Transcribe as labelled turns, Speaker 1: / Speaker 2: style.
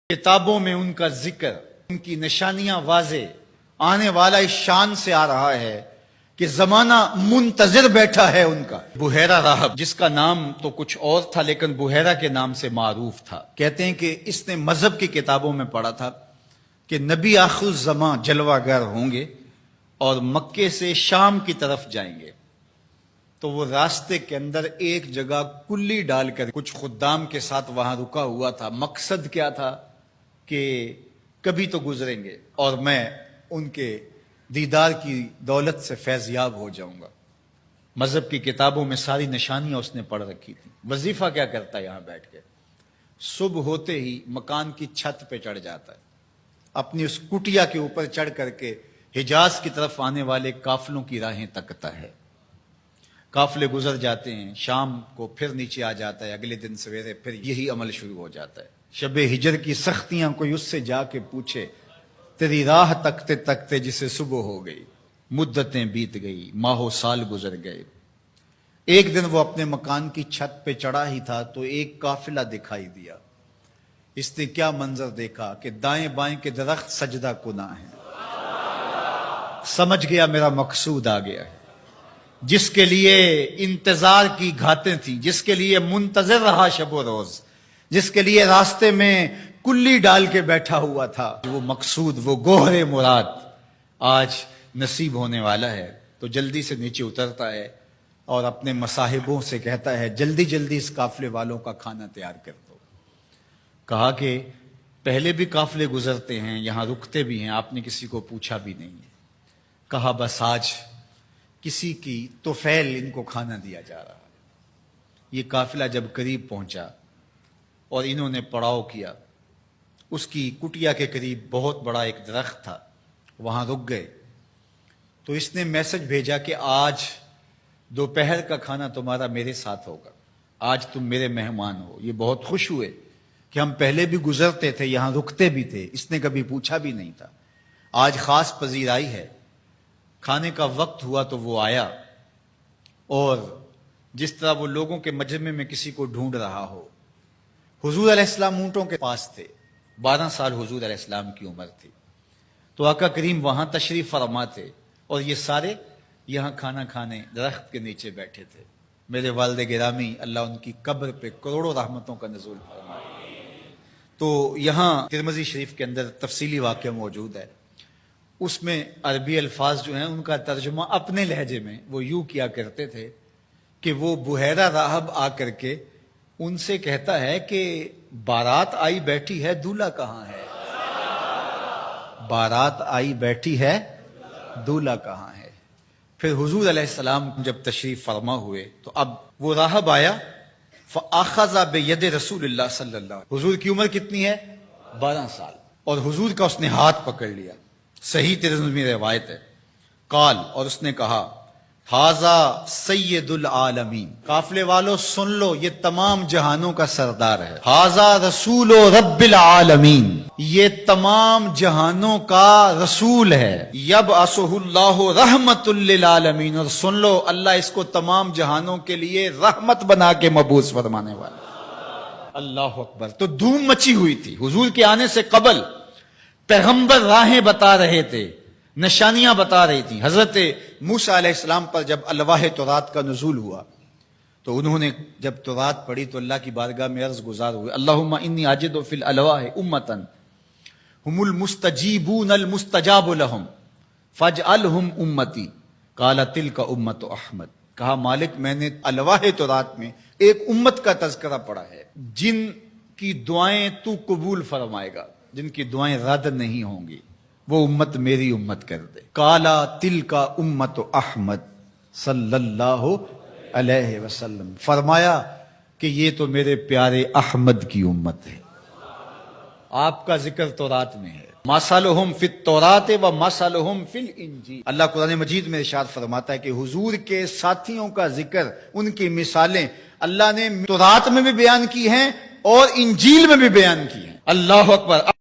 Speaker 1: کتابوں میں ان کا ذکر، ان کی نشانیاں واضح، آنے والا اس شان سے آ رہا ہے کہ زمانہ منتظر بیٹھا ہے ان کا۔ بحیرہ راہب، جس کا نام تو کچھ اور تھا لیکن بحیرہ کے نام سے معروف تھا، کہتے ہیں کہ اس نے مذہب کی کتابوں میں پڑھا تھا کہ نبی آخر الزمان جلوہ گر ہوں گے اور مکے سے شام کی طرف جائیں گے، تو وہ راستے کے اندر ایک جگہ کلی ڈال کر کچھ خدام کے ساتھ وہاں رکا ہوا تھا۔ مقصد کیا تھا کہ کبھی تو گزریں گے اور میں ان کے دیدار کی دولت سے فیض یاب ہو جاؤں گا۔ مذہب کی کتابوں میں ساری نشانیاں اس نے پڑھ رکھی تھی۔ وظیفہ کیا کرتا ہے یہاں بیٹھ کے؟ صبح ہوتے ہی مکان کی چھت پہ چڑھ جاتا ہے، اپنی اس کٹیا کے اوپر چڑھ کر کے حجاز کی طرف آنے والے قافلوں کی راہیں تکتا ہے۔ قافلے گزر جاتے ہیں، شام کو پھر نیچے آ جاتا ہے، اگلے دن سویرے پھر یہی عمل شروع ہو جاتا ہے۔ شب ہجر کی سختیاں کوئی اس سے جا کے پوچھے، تیری راہ تکتے تکتے جسے صبح ہو گئی، مدتیں بیت گئی، ماہ و سال گزر گئے۔ ایک دن وہ اپنے مکان کی چھت پہ چڑھا ہی تھا تو ایک قافلہ دکھائی دیا۔ اس نے کیا منظر دیکھا کہ دائیں بائیں کے درخت سجدہ کناں ہیں۔ سمجھ گیا میرا مقصود آ گیا ہے، جس کے لیے انتظار کی گھاتیں تھیں، جس کے لیے منتظر رہا شب و روز، جس کے لیے راستے میں کلی ڈال کے بیٹھا ہوا تھا، وہ مقصود، وہ گوہر مراد آج نصیب ہونے والا ہے۔ تو جلدی سے نیچے اترتا ہے اور اپنے مصاحبوں سے کہتا ہے، جلدی جلدی اس قافلے والوں کا کھانا تیار کر دو۔ کہا کہ پہلے بھی قافلے گزرتے ہیں، یہاں رکتے بھی ہیں، آپ نے کسی کو پوچھا بھی نہیں۔ کہا بس آج کسی کی طفیل ان کو کھانا دیا جا رہا ہے۔ یہ قافلہ جب قریب پہنچا اور انہوں نے پڑاؤ کیا، اس کی کٹیا کے قریب بہت بڑا ایک درخت تھا، وہاں رک گئے تو اس نے میسج بھیجا کہ آج دوپہر کا کھانا تمہارا میرے ساتھ ہوگا، آج تم میرے مہمان ہو۔ یہ بہت خوش ہوئے کہ ہم پہلے بھی گزرتے تھے، یہاں رکتے بھی تھے، اس نے کبھی پوچھا بھی نہیں تھا، آج خاص پذیرائی ہے۔ کھانے کا وقت ہوا تو وہ آیا، اور جس طرح وہ لوگوں کے مجمع میں کسی کو ڈھونڈ رہا ہو، حضور علیہ السلام اونٹوں کے پاس تھے، 12 سال حضور علیہ السلام کی عمر تھی، تو آقا کریم وہاں تشریف فرما تھے اور یہ سارے یہاں کھانا کھانے درخت کے نیچے بیٹھے تھے۔ میرے والد گرامی، اللہ ان کی قبر پہ کروڑوں رحمتوں کا نزول فرمائے۔ تو یہاں ترمذی شریف کے اندر تفصیلی واقعہ موجود ہے، اس میں عربی الفاظ جو ہیں ان کا ترجمہ اپنے لہجے میں وہ یوں کیا کرتے تھے کہ وہ بحیرہ راہب آ کر کے ان سے کہتا ہے کہ بارات آئی بیٹھی ہے، دولہا کہاں ہے؟ بارات آئی بیٹھی ہے، دولہا کہاں ہے؟ پھر حضور علیہ السلام جب تشریف فرما ہوئے تو اب وہ راہب آیا، فَأَخَذَ بِيَدِ رسول اللہ صلی اللہ علیہ وسلم۔ حضور کی عمر کتنی ہے؟ 12 سال، اور حضور کا اس نے ہاتھ پکڑ لیا۔ صحیح ترمذی میں روایت ہے، قال، اور اس نے کہا، ھذا سید العالمین، قافلے والو سن لو، یہ تمام جہانوں کا سردار ہے۔ ھذا رسول رب العالمین، یہ تمام جہانوں کا رسول ہے۔ یبعثہ اللہ رحمت للعالمین، اور سن لو اللہ اس کو تمام جہانوں کے لیے رحمت بنا کے مبعوث فرمانے والا۔ اللہ اکبر۔ تو دھوم مچی ہوئی تھی، حضور کے آنے سے قبل پیغمبر راہیں بتا رہے تھے، نشانیاں بتا رہی تھیں۔ حضرت موسیٰ علیہ السلام پر جب الواح تورات کا نزول ہوا تو انہوں نے جب تورات پڑھی تو اللہ کی بارگاہ میں عرض گزار ہوئے، اللہم انی اجد فی الالواح امتا ہم المستجیبون المستجاب لہم فاجعلہم امتی، قال تلک امت احمد۔ کہا مالک، میں نے الواح تورات میں ایک امت کا تذکرہ پڑھا ہے جن کی دعائیں تو قبول فرمائے گا، جن کی دعائیں رد نہیں ہوں گی، وہ امت میری امت کر دے۔ کالا تل کا امت احمد صلی اللہ علیہ وسلم، فرمایا کہ یہ تو میرے پیارے احمد کی امت ہے۔ آپ کا ذکر تورات میں ہے، مثلہم فی التوراۃ و مثلہم فی الانجیل۔ اللہ قرآن مجید میں ارشاد فرماتا ہے کہ حضور کے ساتھیوں کا ذکر، ان کی مثالیں اللہ نے تورات میں بھی بیان کی ہیں اور انجیل میں بھی بیان کی ہیں۔ اللہ اکبر۔